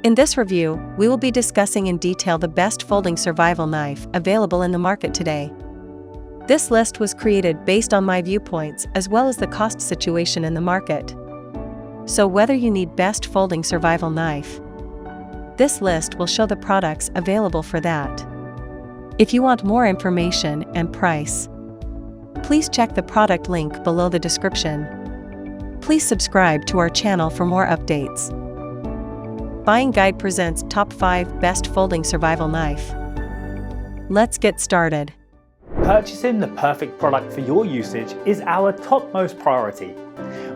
In this review, we will be discussing in detail the best folding survival knife available in the market today. This list was created based on my viewpoints as well as the cost situation in the market. So whether you need best folding survival knife, this list will show the products available for that. If you want more information and price, please check the product link below the description. Please subscribe to our channel for more updates. Buying Guide presents Top 5 Best Folding Survival Knife. Let's get started. Purchasing the perfect product for your usage is our topmost priority.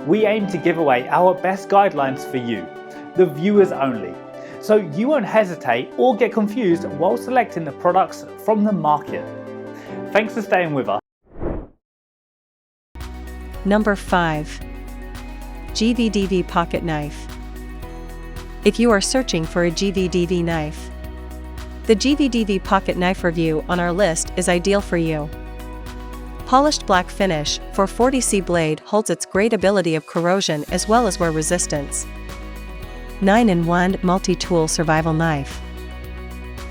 We aim to give away our best guidelines for you, the viewers only, so you won't hesitate or get confused while selecting the products from the market. Thanks for staying with us. Number 5. GVDV Pocket Knife. If you are searching for a GVDV knife, the GVDV Pocket Knife review on our list is ideal for you. Polished black finish for 40C blade holds its great ability of corrosion as well as wear resistance. 9-in-1 multi-tool survival knife.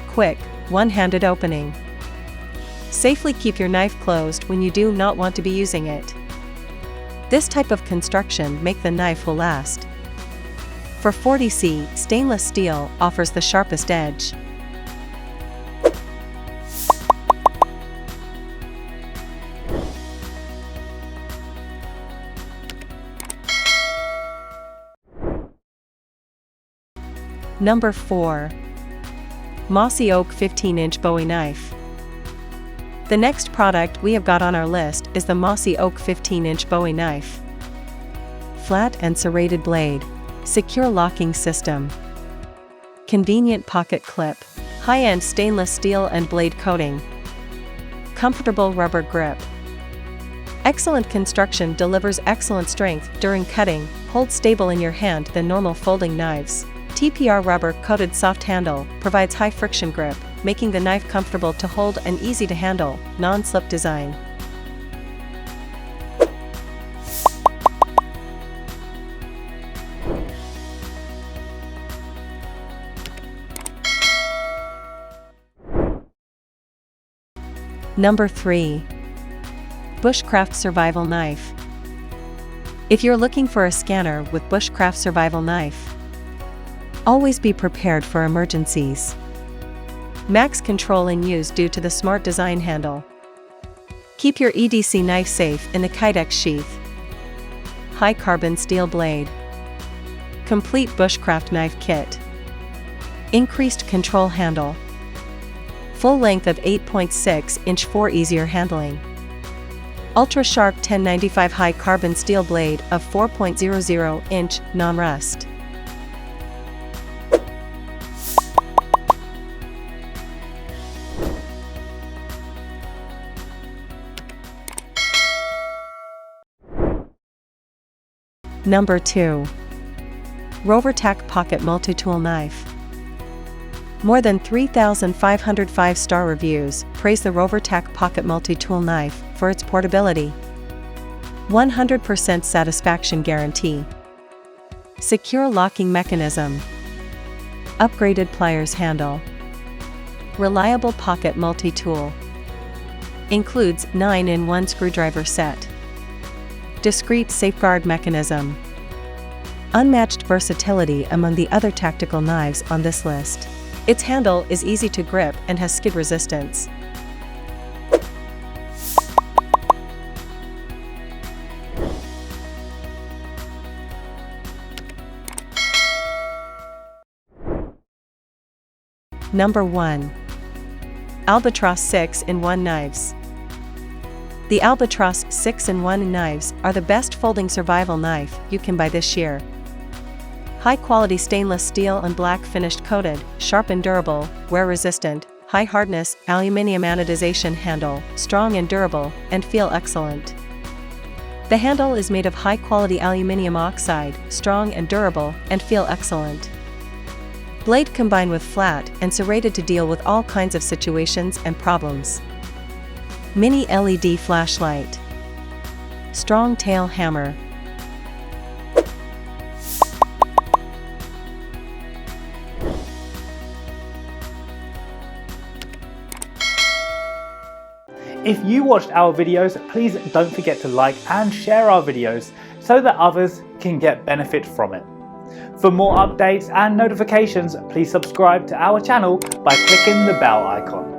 Quick, one-handed opening. Safely keep your knife closed when you do not want to be using it. This type of construction makes the knife will last. For 40C, stainless steel offers the sharpest edge. Number 4. Mossy Oak 15-inch Bowie Knife. The next product we have got on our list is the Mossy Oak 15-inch Bowie Knife. Flat and serrated blade. Secure locking system. Convenient pocket clip. High-end stainless steel and blade coating. Comfortable rubber grip. Excellent construction delivers excellent strength during cutting, holds stable in your hand than normal folding knives. TPR rubber coated soft handle provides high friction grip, making the knife comfortable to hold and easy to handle, non-slip design. Number 3. Bushcraft Survival Knife. If you're looking for a scanner with Bushcraft Survival Knife, always be prepared for emergencies. Max control in use due to the smart design handle. Keep your EDC knife safe in the Kydex sheath. High carbon steel blade. Complete Bushcraft knife kit. Increased control handle. Full length of 8.6-inch for easier handling. Ultra sharp 1095 high carbon steel blade of 4.00-inch non-rust. Number 2. RoverTac Pocket Multitool Knife. More than 3,500 5-star reviews praise the RoverTac Pocket Multi-Tool Knife for its portability. 100% satisfaction guarantee. Secure locking mechanism. Upgraded pliers handle. Reliable pocket multi-tool. Includes 9-in-1 screwdriver set. Discreet safeguard mechanism. Unmatched versatility among the other tactical knives on this list. Its handle is easy to grip and has skid resistance. Number 1. ALBATROSS 6-in-1 Knives. The ALBATROSS 6-in-1 knives are the best folding survival knife you can buy this year. High-quality stainless steel and black finished coated, sharp and durable, wear-resistant, high-hardness, aluminium anodization handle, strong and durable, and feel excellent. The handle is made of high-quality aluminium oxide, strong and durable, and feel excellent. Blade combined with flat and serrated to deal with all kinds of situations and problems. Mini LED flashlight. Strong tail hammer. If you watched our videos, please don't forget to like and share our videos so that others can get benefit from it. For more updates and notifications, please subscribe to our channel by clicking the bell icon.